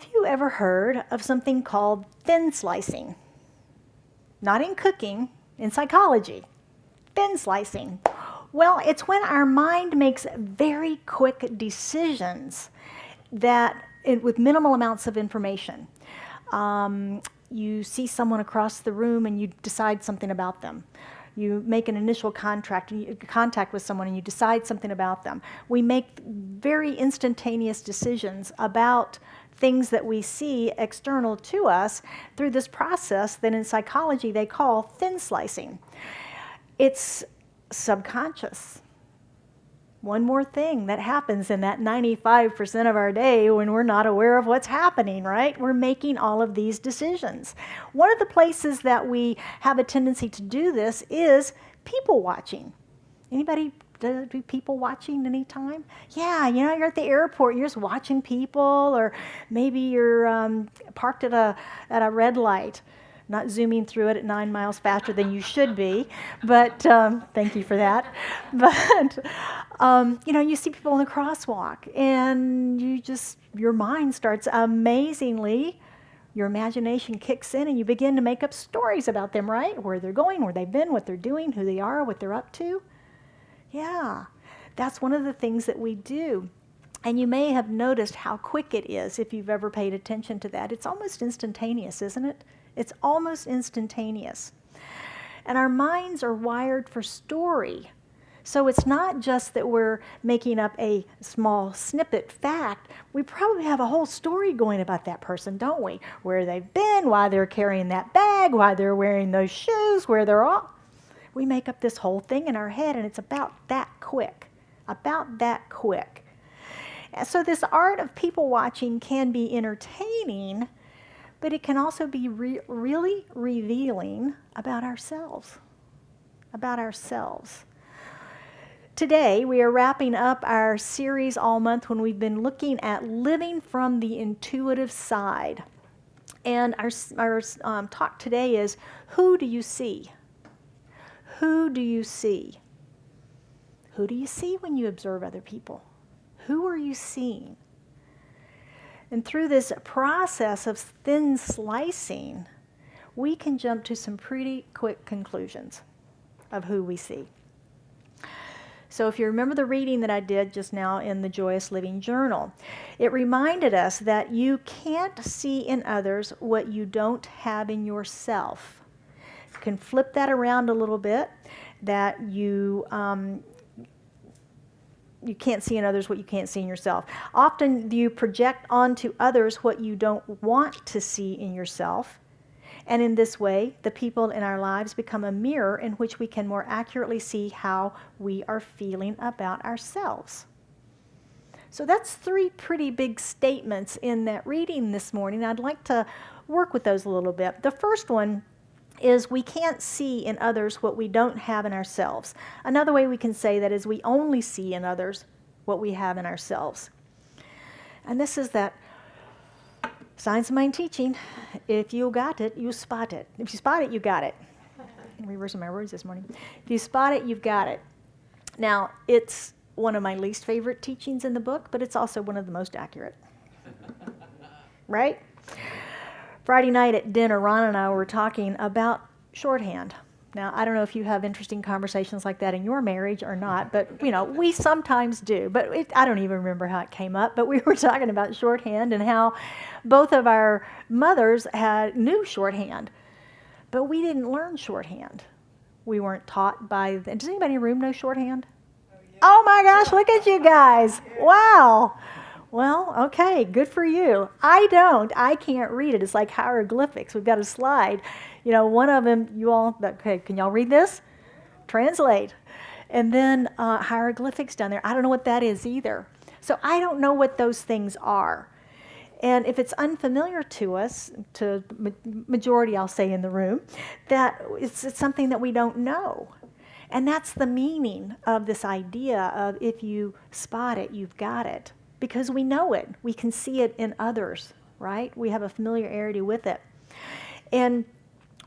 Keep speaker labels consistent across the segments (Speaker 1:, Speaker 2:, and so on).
Speaker 1: Have you ever heard of something called thin slicing? Not in cooking, in psychology. Thin slicing. Well, it's when our mind makes very quick decisions with minimal amounts of information. You see someone across the room and you decide something about them. You make an initial contact with someone and you decide something about them. We make very instantaneous decisions about things that we see external to us through this process that in psychology they call thin slicing. It's subconscious. One more thing that happens in that 95% of our day when we're not aware of what's happening, right? We're making all of these decisions. One of the places that we have a tendency to do this is people watching. Anybody do people watching anytime? Yeah, you're at the airport, you're just watching people, or maybe you're parked at a red light. Not zooming through it at 9 miles faster than you should be, but thank you for that. But, you see people in the crosswalk, and your mind starts amazingly, your imagination kicks in, and you begin to make up stories about them, right? Where they're going, where they've been, what they're doing, who they are, what they're up to. Yeah, that's one of the things that we do. And you may have noticed how quick it is if you've ever paid attention to that. It's almost instantaneous, isn't it? It's almost instantaneous. And our minds are wired for story. So it's not just that we're making up a small snippet fact. We probably have a whole story going about that person, don't we? Where they've been, why they're carrying that bag, why they're wearing those shoes, where they're all. We make up this whole thing in our head, and it's about that quick. About that quick. So this art of people watching can be entertaining, but it can also be really revealing about ourselves. About ourselves. Today, we are wrapping up our series all month when we've been looking at living from the intuitive side. And our talk today is, who do you see? Who do you see? Who do you see when you observe other people? Who are you seeing? And through this process of thin slicing, we can jump to some pretty quick conclusions of who we see. So if you remember the reading that I did just now in the Joyous Living Journal, it reminded us that you can't see in others what you don't have in yourself. You can flip that around a little bit, that you can't see in others what you can't see in yourself. Often you project onto others what you don't want to see in yourself. And in this way, the people in our lives become a mirror in which we can more accurately see how we are feeling about ourselves. So that's 3 pretty big statements in that reading this morning. I'd like to work with those a little bit. The first one is we can't see in others what we don't have in ourselves. Another way we can say that is we only see in others what we have in ourselves. And this is that science of mind teaching. If you got it, you spot it. If you spot it, you got it. I'm reversing my words this morning. If you spot it, you've got it. Now, it's one of my least favorite teachings in the book, but it's also one of the most accurate. Right? Friday night at dinner, Ron and I were talking about shorthand. Now, I don't know if you have interesting conversations like that in your marriage or not, but, we sometimes do. But I don't even remember how it came up, but we were talking about shorthand and how both of our mothers knew shorthand, but we didn't learn shorthand. We weren't taught does anybody in the room know shorthand? Oh my gosh, look at you guys. Wow. Well, okay, good for you. I don't. I can't read it. It's like hieroglyphics. We've got a slide. One of them, okay, can y'all read this? Translate. And then hieroglyphics down there. I don't know what that is either. So I don't know what those things are. And if it's unfamiliar to us, to majority, I'll say, in the room, that it's something that we don't know. And that's the meaning of this idea of if you spot it, you've got it. Because we know it. We can see it in others, right? We have a familiarity with it. And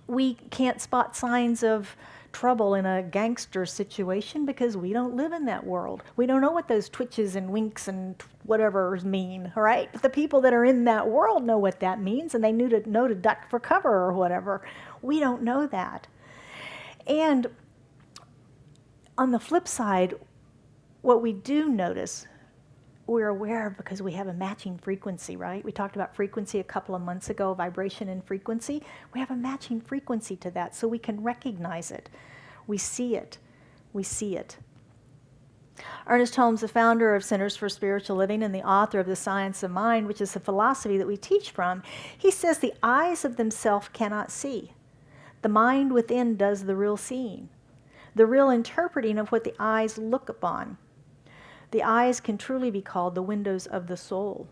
Speaker 1: we can't spot signs of trouble in a gangster situation because we don't live in that world. We don't know what those twitches and winks and whatever mean, right? But the people that are in that world know what that means, and they know to duck for cover or whatever. We don't know that. And on the flip side, what we do notice, we're aware of because we have a matching frequency, right? We talked about frequency a couple of months ago, vibration and frequency. We have a matching frequency to that, so we can recognize it. We see it. We see it. Ernest Holmes, the founder of Centers for Spiritual Living and the author of The Science of Mind, which is a philosophy that we teach from, he says the eyes of themselves cannot see. The mind within does the real seeing, the real interpreting of what the eyes look upon. The eyes can truly be called the windows of the soul.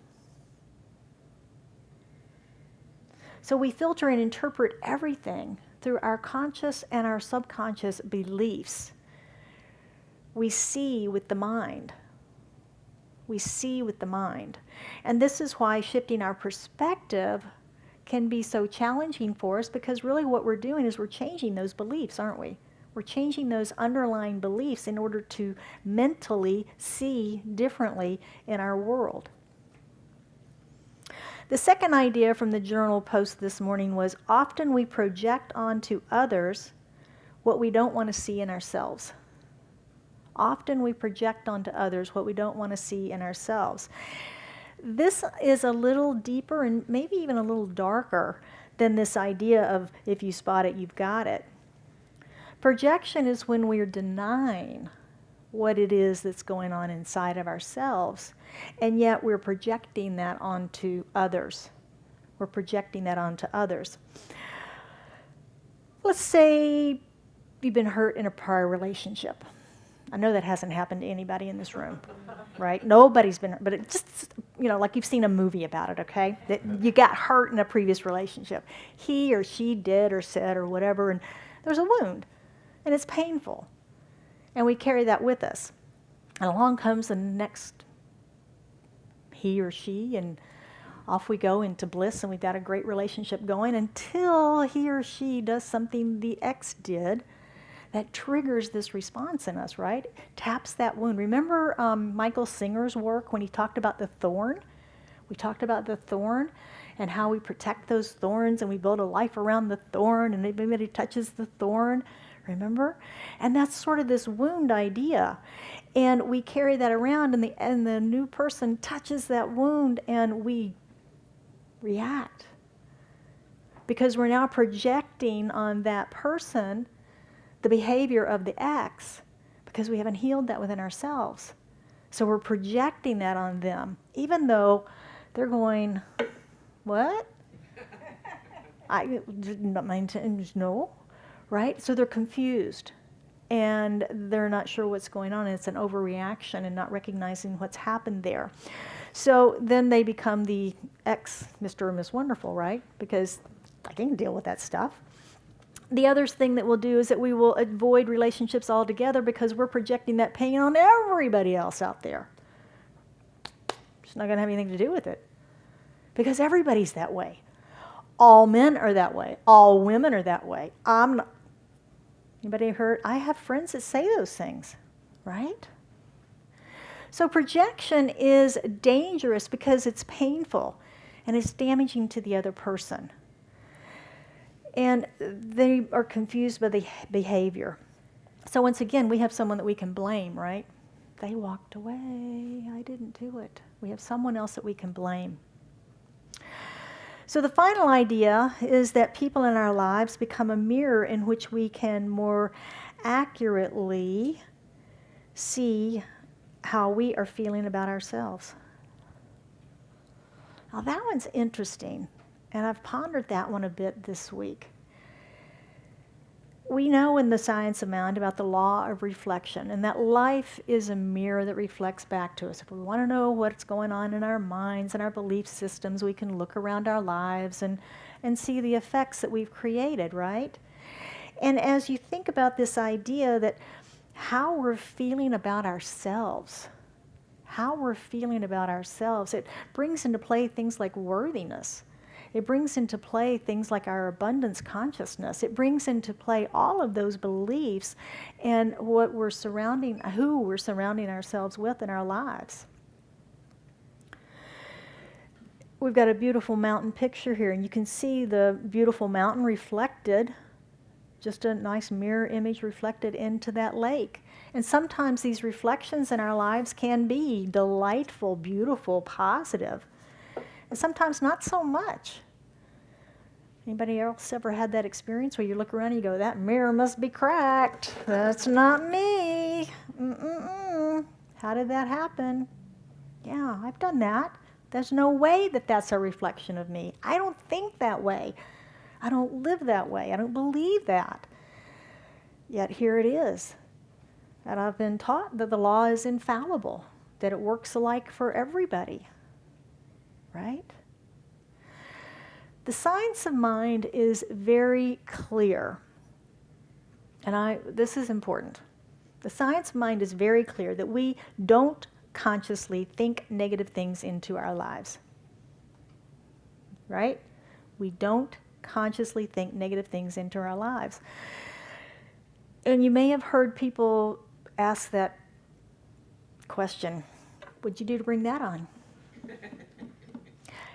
Speaker 1: So we filter and interpret everything through our conscious and our subconscious beliefs. We see with the mind. We see with the mind. And this is why shifting our perspective can be so challenging for us, because really what we're doing is we're changing those beliefs, aren't we? We're changing those underlying beliefs in order to mentally see differently in our world. The second idea from the journal post this morning was, often we project onto others what we don't want to see in ourselves. Often we project onto others what we don't want to see in ourselves. This is a little deeper and maybe even a little darker than this idea of if you spot it, you've got it. Projection is when we're denying what it is that's going on inside of ourselves, and yet we're projecting that onto others. We're projecting that onto others. Let's say you've been hurt in a prior relationship. I know that hasn't happened to anybody in this room, right? Nobody's been hurt, but it just, like you've seen a movie about it, okay? That you got hurt in a previous relationship. He or she did or said or whatever, and there's a wound. And it's painful. And we carry that with us. And along comes the next he or she, and off we go into bliss, and we've got a great relationship going until he or she does something the ex did that triggers this response in us, right? Taps that wound. Remember Michael Singer's work when he talked about the thorn? We talked about the thorn and how we protect those thorns, and we build a life around the thorn, and everybody touches the thorn. Remember? And that's sort of this wound idea. And we carry that around, and the new person touches that wound, and we react. Because we're now projecting on that person the behavior of the ex, because we haven't healed that within ourselves. So we're projecting that on them, even though they're going, what? Not my intentions, no. Right? So they're confused, and they're not sure what's going on, and it's an overreaction and not recognizing what's happened there. So then they become the ex Mr. or Miss Wonderful, right? Because I can deal with that stuff. The other thing that we'll do is that we will avoid relationships altogether because we're projecting that pain on everybody else out there. It's not going to have anything to do with it, because everybody's that way. All men are that way. All women are that way. I'm not. Anybody heard? I have friends that say those things, right? So projection is dangerous because it's painful and it's damaging to the other person. And they are confused by the behavior. So once again, we have someone that we can blame, right? They walked away. I didn't do it. We have someone else that we can blame. So the final idea is that people in our lives become a mirror in which we can more accurately see how we are feeling about ourselves. Now that one's interesting, and I've pondered that one a bit this week. We know in the Science of Mind about the law of reflection, and that life is a mirror that reflects back to us. If we want to know what's going on in our minds and our belief systems, we can look around our lives and see the effects that we've created, right? And as you think about this idea that how we're feeling about ourselves, it brings into play things like worthiness. It brings into play things like our abundance consciousness. It brings into play all of those beliefs and who we're surrounding ourselves with in our lives. We've got a beautiful mountain picture here, and you can see the beautiful mountain reflected, just a nice mirror image reflected into that lake. And sometimes these reflections in our lives can be delightful, beautiful, positive, and sometimes not so much. Anybody else ever had that experience where you look around and you go, that mirror must be cracked. That's not me. How did that happen? Yeah, I've done that. There's no way that that's a reflection of me. I don't think that way. I don't live that way. I don't believe that. Yet here it is. And I've been taught that the law is infallible, that it works alike for everybody. Right? The science of mind is very clear. And this is important. The science of mind is very clear that we don't consciously think negative things into our lives. Right? We don't consciously think negative things into our lives. And you may have heard people ask that question, what'd you do to bring that on?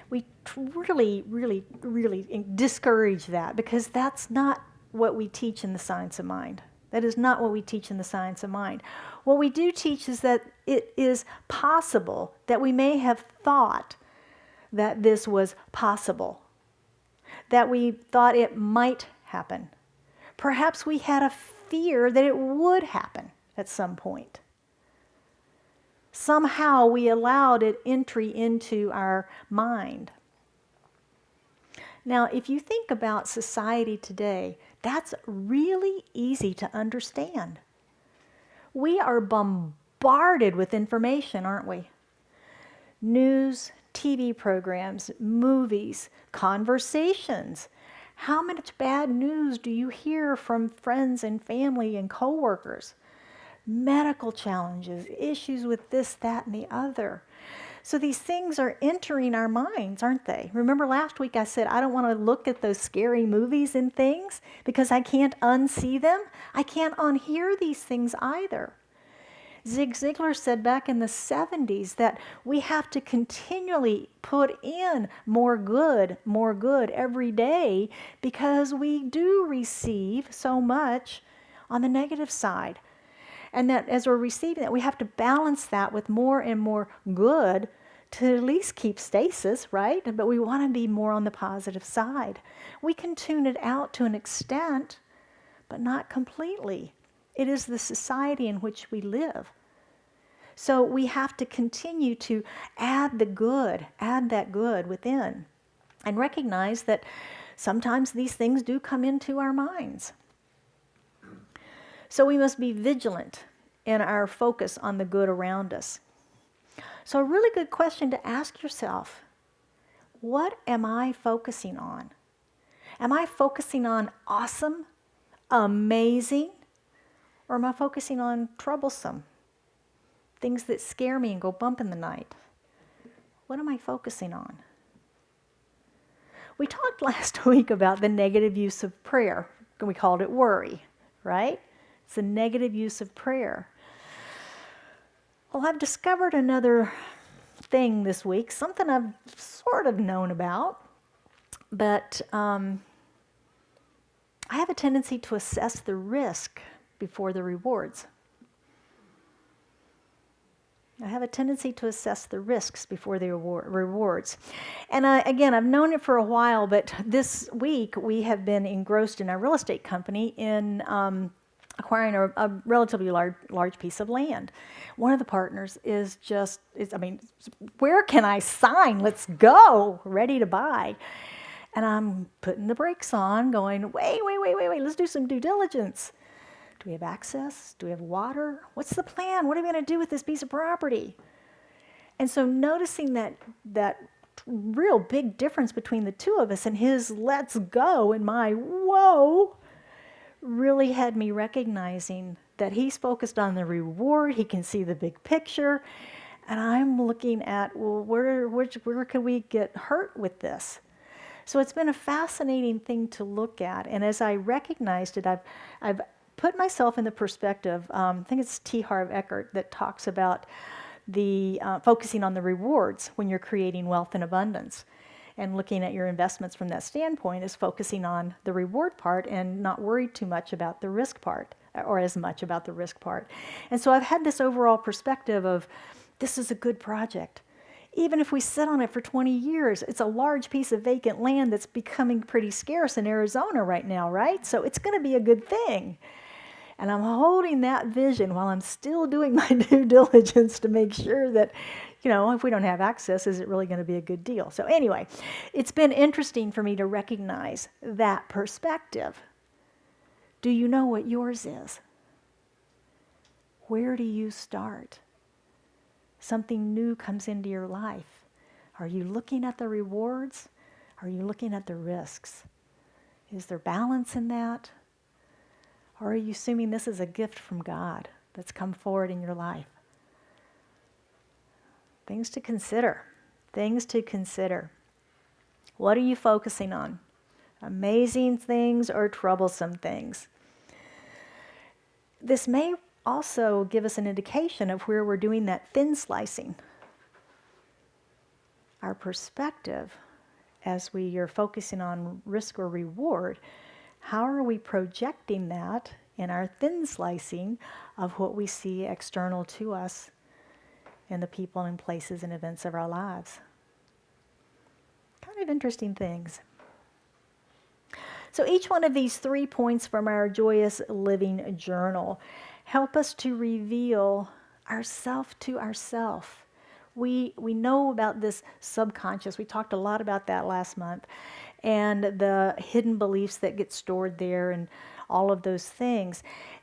Speaker 1: We really, really, really discourage that, because that's not what we teach in the science of mind. That is not what we teach in the science of mind. What we do teach is that it is possible that we may have thought that this was possible, that we thought it might happen. Perhaps we had a fear that it would happen at some point. Somehow we allowed it entry into our mind. Now, if you think about society today, that's really easy to understand. We are bombarded with information, aren't we? News, TV programs, movies, conversations. How much bad news do you hear from friends and family and coworkers? Medical challenges, issues with this, that, and the other. So these things are entering our minds, aren't they? Remember last week I said I don't want to look at those scary movies and things because I can't unsee them. I can't unhear these things either. Zig Ziglar said back in the 70s that we have to continually put in more good every day, because we do receive so much on the negative side. And that as we're receiving that, we have to balance that with more and more good to at least keep stasis, right? But we want to be more on the positive side. We can tune it out to an extent, but not completely. It is the society in which we live. So we have to continue to add that good within, and recognize that sometimes these things do come into our minds. So we must be vigilant in our focus on the good around us. So a really good question to ask yourself, what am I focusing on? Am I focusing on awesome, amazing, or am I focusing on troublesome? Things that scare me and go bump in the night. What am I focusing on? We talked last week about the negative use of prayer. We called it worry, right? It's a negative use of prayer. Well, I've discovered another thing this week, something I've sort of known about, but I have a tendency to assess the risk before the rewards. I have a tendency to assess the risks before the rewards. And again, I've known it for a while, but this week we have been engrossed in our real estate company in acquiring a relatively large piece of land. One of the partners is where can I sign? Let's go, ready to buy. And I'm putting the brakes on, going, wait, let's do some due diligence. Do we have access? Do we have water? What's the plan? What are we going to do with this piece of property? And so noticing that real big difference between the two of us, and his let's go and my whoa, really had me recognizing that he's focused on the reward. He can see the big picture. And I'm looking at, well, where could we get hurt with this? So it's been a fascinating thing to look at. And as I recognized it, I've put myself in the perspective, I think it's T. Harv Eckert that talks about the focusing on the rewards when you're creating wealth and abundance. And looking at your investments from that standpoint is focusing on the reward part and not worried too much about the risk part, or as much about the risk part. And so I've had this overall perspective of, this is a good project. Even if we sit on it for 20 years, it's a large piece of vacant land that's becoming pretty scarce in Arizona right now, right? So it's going to be a good thing. And I'm holding that vision while I'm still doing my due diligence to make sure that, if we don't have access, is it really going to be a good deal? So anyway, it's been interesting for me to recognize that perspective. Do you know what yours is? Where do you start? Something new comes into your life. Are you looking at the rewards? Are you looking at the risks? Is there balance in that? Or are you assuming this is a gift from God that's come forward in your life? Things to consider. Things to consider. What are you focusing on? Amazing things or troublesome things? This may also give us an indication of where we're doing that thin slicing. Our perspective, as we are focusing on risk or reward, how are we projecting that in our thin slicing of what we see external to us in the people and places and events of our lives? Kind of interesting things. So each one of these 3 points from our Joyous Living Journal help us to reveal ourself to ourself. We know about this subconscious. We talked a lot about that last month. And the hidden beliefs that get stored there and all of those things.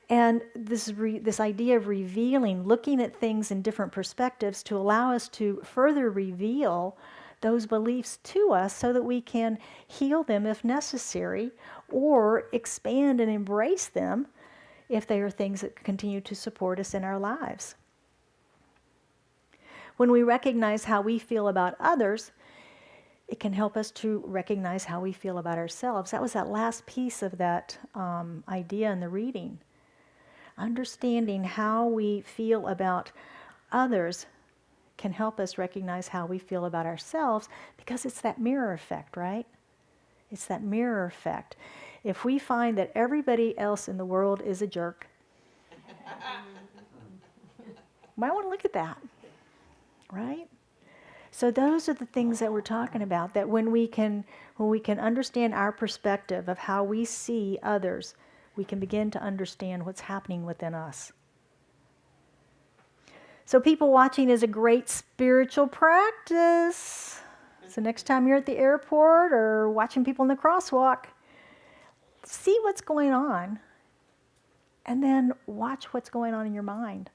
Speaker 1: And this idea of revealing, looking at things in different perspectives to allow us to further reveal those beliefs to us so that we can heal them if necessary, or expand and embrace them if they are things that continue to support us in our lives. When we recognize how we feel about others, it can help us to recognize how we feel about ourselves. That was that last piece of that idea in the reading. Understanding how we feel about others can help us recognize how we feel about ourselves, because it's that mirror effect, right? It's that mirror effect. If we find that everybody else in the world is a jerk, might want to look at that, right? So those are the things that we're talking about, that when we can understand our perspective of how we see others, we can begin to understand what's happening within us. So people watching is a great spiritual practice. So next time you're at the airport or watching people in the crosswalk, see what's going on, and then watch what's going on in your mind.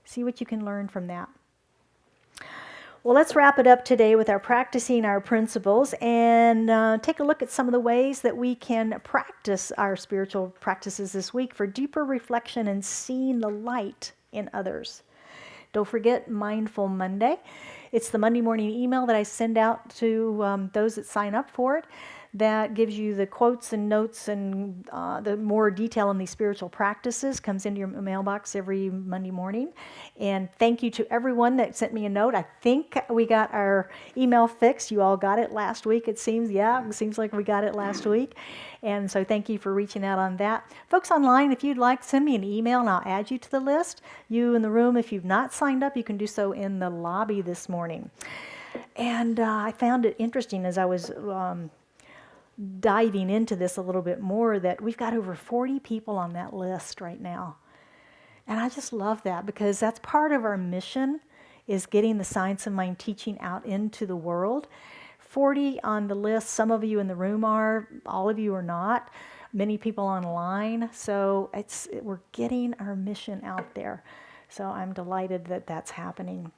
Speaker 1: See what you can learn from that. Well, let's wrap it up today with our practicing our principles and take a look at some of the ways that we can practice our spiritual practices this week for deeper reflection and seeing the light in others. Don't forget Mindful Monday. It's the Monday morning email that I send out to those that sign up for it. That gives you the quotes and notes and the more detail in these spiritual practices. Comes into your mailbox every Monday morning. And thank you to everyone that sent me a note. I think we got our email fixed. You all got it last week, it seems. Yeah, it seems like we got it last week. And so thank you for reaching out on that. Folks online, if you'd like, send me an email and I'll add you to the list. You in the room, if you've not signed up, you can do so in the lobby this morning. And I found it interesting as I was diving into this a little bit more, that we've got over 40 people on that list right now. And I just love that, because that's part of our mission, is getting the Science of Mind teaching out into the world. 40 on the list. Some of you in the room are, all of you are not. Many people online. So we're getting our mission out there. So I'm delighted that that's happening.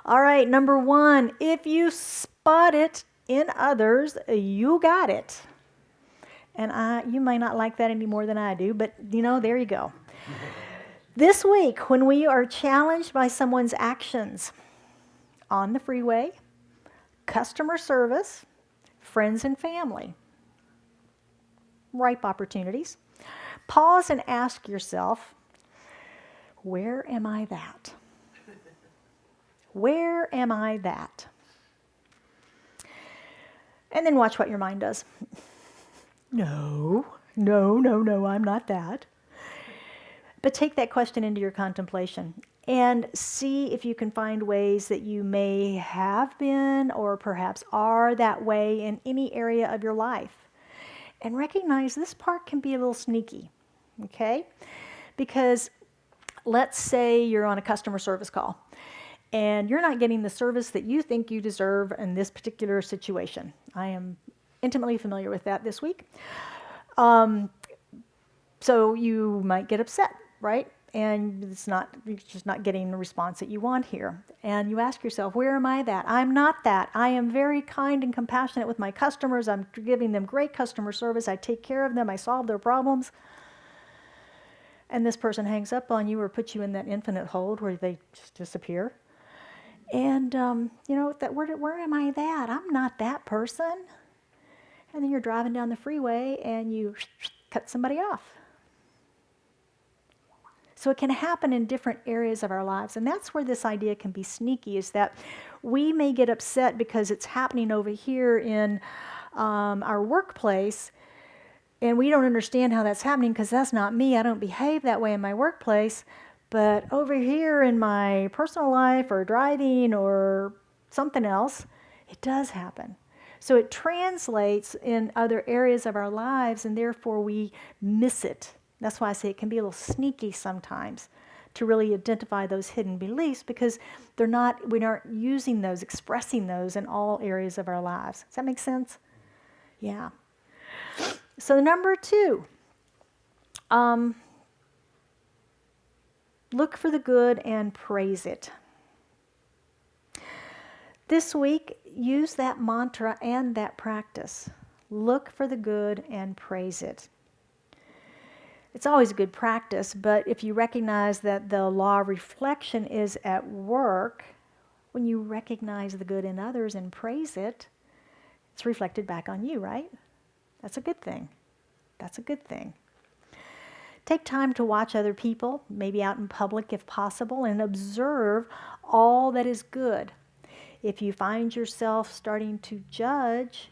Speaker 1: All right, number 1, if you spot it in others, you got it. And you may not like that any more than I do, but there you go. This week, when we are challenged by someone's actions on the freeway, customer service, friends and family. Ripe opportunities. Pause and ask yourself, where am I that? Where am I that? And then watch what your mind does. No, I'm not that. But take that question into your contemplation and see if you can find ways that you may have been or perhaps are that way in any area of your life. And recognize this part can be a little sneaky, okay? Because let's say you're on a customer service call and you're not getting the service that you think you deserve in this particular situation. I am intimately familiar with that this week. So you might get upset, right? And you're just not getting the response that you want here. And you ask yourself, where am I that? I'm not that. I am very kind and compassionate with my customers. I'm giving them great customer service. I take care of them. I solve their problems. And this person hangs up on you or puts you in that infinite hold where they just disappear. And, where am I that? I'm not that person. And then you're driving down the freeway and you cut somebody off. So it can happen in different areas of our lives. And that's where this idea can be sneaky, is that we may get upset because it's happening over here in our workplace, and we don't understand how that's happening because that's not me. I don't behave that way in my workplace. But over here in my personal life or driving or something else, it does happen. So it translates in other areas of our lives, and therefore we miss it. That's why I say it can be a little sneaky sometimes to really identify those hidden beliefs, because we aren't using those, expressing those in all areas of our lives. Does that make sense? Yeah. So number 2, look for the good and praise it. This week, use that mantra and that practice. Look for the good and praise it. It's always a good practice, but if you recognize that the law of reflection is at work, when you recognize the good in others and praise it, it's reflected back on you, right? That's a good thing. That's a good thing. Take time to watch other people, maybe out in public if possible, and observe all that is good. If you find yourself starting to judge,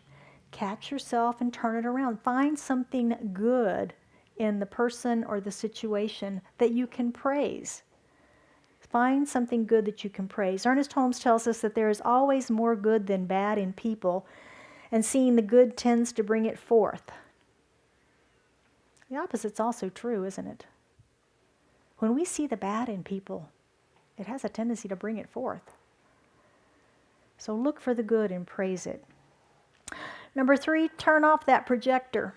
Speaker 1: catch yourself and turn it around. Find something good in the person or the situation that you can praise. Find something good that you can praise. Ernest Holmes tells us that there is always more good than bad in people, and seeing the good tends to bring it forth. The opposite's also true, isn't it? When we see the bad in people, it has a tendency to bring it forth. So look for the good and praise it. Number 3, turn off that projector.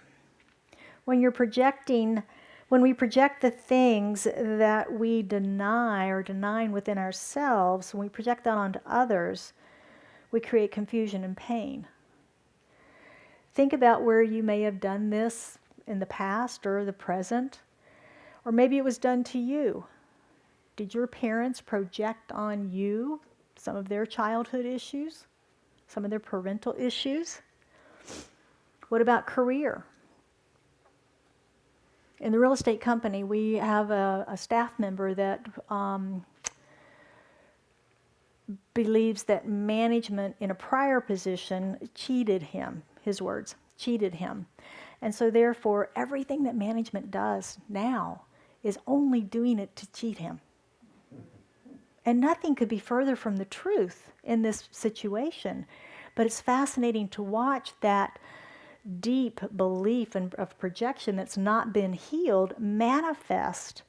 Speaker 1: When we project the things that we deny or denying within ourselves, when we project that onto others, we create confusion and pain. Think about where you may have done this in the past or the present, or maybe it was done to you. Did your parents project on you some of their childhood issues, some of their parental issues? What about career? In the real estate company, we have a staff member that believes that management in a prior position cheated him, his words, cheated him. And so therefore, everything that management does now is only doing it to cheat him. And nothing could be further from the truth in this situation. But it's fascinating to watch that deep belief of projection that's not been healed manifest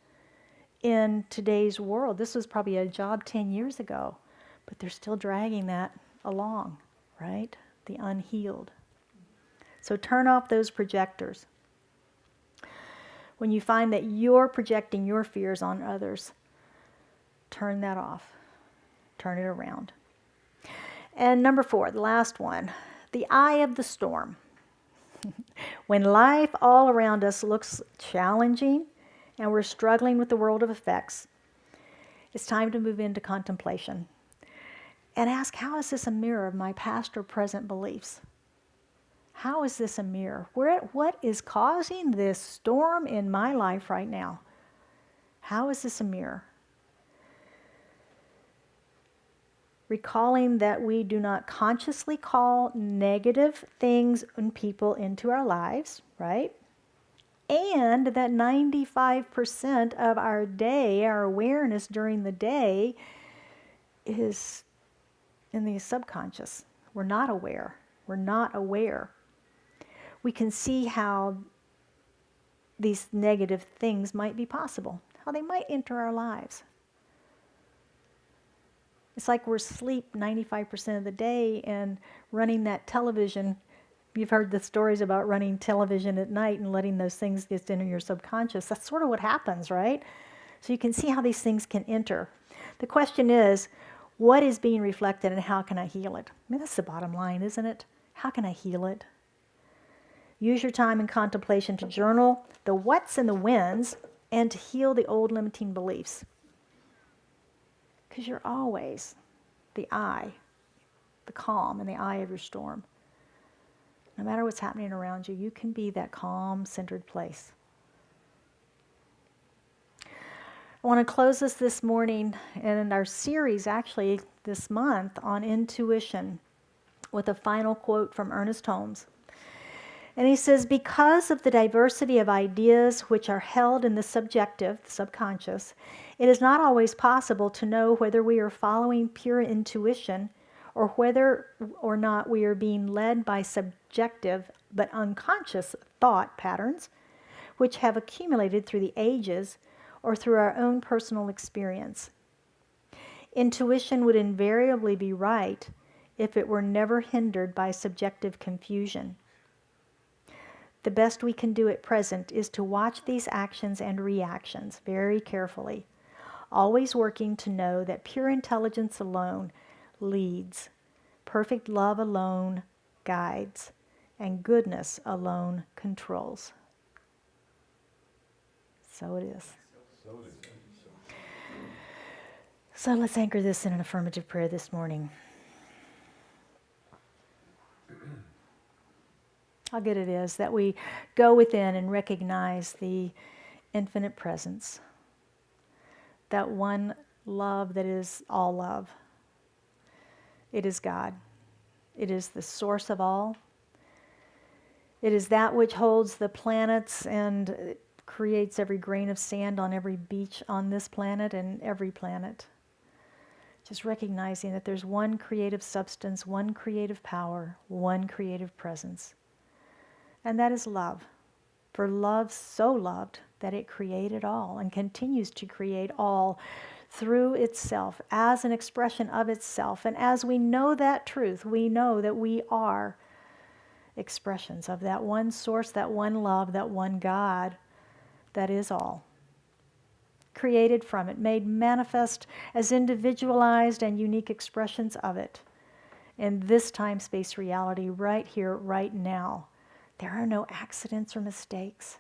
Speaker 1: in today's world. This was probably a job 10 years ago, but they're still dragging that along, right? The unhealed. So turn off those projectors. When you find that you're projecting your fears on others, turn that off. Turn it around. And number 4, the last one, the eye of the storm. When life all around us looks challenging and we're struggling with the world of effects, it's time to move into contemplation and ask, how is this a mirror of my past or present beliefs? How is this a mirror? What is causing this storm in my life right now? How is this a mirror? Recalling that we do not consciously call negative things and people into our lives, right? And that 95% of our day, our awareness during the day, is in the subconscious. We're not aware. We're not aware. We can see how these negative things might be possible, how they might enter our lives. It's like we're asleep 95% of the day and running that television. You've heard the stories about running television at night and letting those things get into your subconscious. That's sort of what happens, right? So you can see how these things can enter. The question is, what is being reflected and how can I heal it? I mean, that's the bottom line, isn't it? How can I heal it? Use your time in contemplation to journal the whats and the whens and to heal the old limiting beliefs. Because you're always the eye, the calm in the eye of your storm. No matter what's happening around you, you can be that calm, centered place. I want to close this morning and our series actually this month on intuition with a final quote from Ernest Holmes. And he says, because of the diversity of ideas which are held in the subjective, the subconscious, it is not always possible to know whether we are following pure intuition or whether or not we are being led by subjective but unconscious thought patterns which have accumulated through the ages or through our own personal experience. Intuition would invariably be right if it were never hindered by subjective confusion. The best we can do at present is to watch these actions and reactions very carefully, always working to know that pure intelligence alone leads, perfect love alone guides, and goodness alone controls. So it is. So let's anchor this in an affirmative prayer this morning. How good it is that we go within and recognize the infinite presence, that one love that is all love. It is God. It is the source of all. It is that which holds the planets and creates every grain of sand on every beach on this planet and every planet. Just recognizing that there's one creative substance, one creative power, one creative presence. And that is love. For love so loved that it created all and continues to create all through itself as an expression of itself. And as we know that truth, we know that we are expressions of that one source, that one love, that one God that is all. Created from it, made manifest as individualized and unique expressions of it in this time-space reality right here, right now. There are no accidents or mistakes.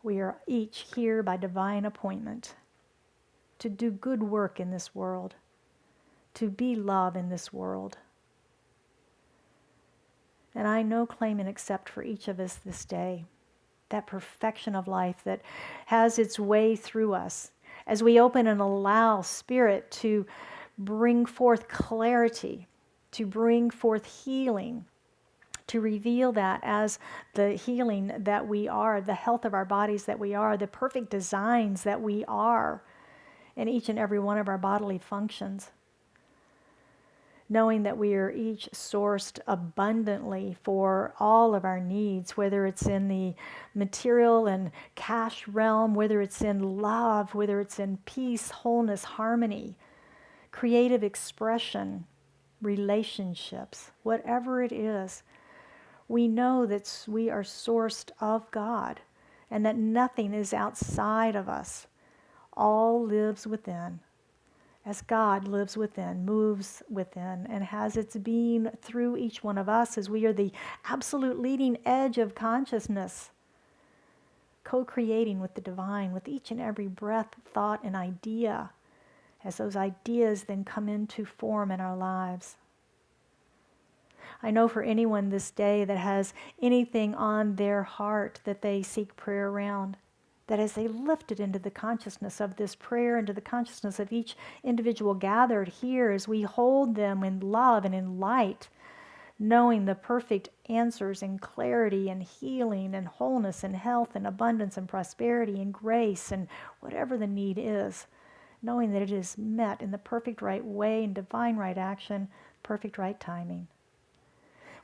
Speaker 1: We are each here by divine appointment to do good work in this world, to be love in this world. And I no claim and accept for each of us this day that perfection of life that has its way through us as we open and allow Spirit to bring forth clarity, to bring forth healing, to reveal that as the healing that we are, the health of our bodies that we are, the perfect designs that we are in each and every one of our bodily functions. Knowing that we are each sourced abundantly for all of our needs, whether it's in the material and cash realm, whether it's in love, whether it's in peace, wholeness, harmony, creative expression, relationships, whatever it is. We know that we are sourced of God and that nothing is outside of us. All lives within, as God lives within, moves within, and has its being through each one of us as we are the absolute leading edge of consciousness, co-creating with the divine, with each and every breath, thought, and idea, as those ideas then come into form in our lives. I know for anyone this day that has anything on their heart that they seek prayer around, that as they lift it into the consciousness of this prayer, into the consciousness of each individual gathered here, as we hold them in love and in light, knowing the perfect answers and clarity and healing and wholeness and health and abundance and prosperity and grace and whatever the need is, knowing that it is met in the perfect right way, in divine right action, perfect right timing.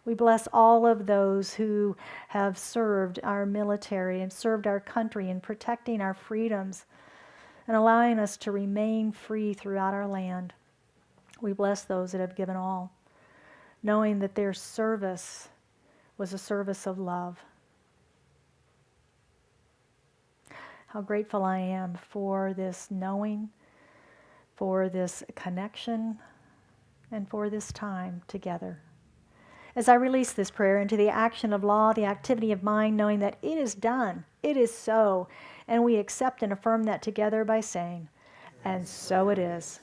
Speaker 1: We bless all of those who have served our military and served our country in protecting our freedoms and allowing us to remain free throughout our land. We bless those that have given all, knowing that their service was a service of love. How grateful I am for this knowing, for this connection, and for this time together. As I release this prayer into the action of law, the activity of mind, knowing that it is done, it is so, and we accept and affirm that together by saying, and so it is.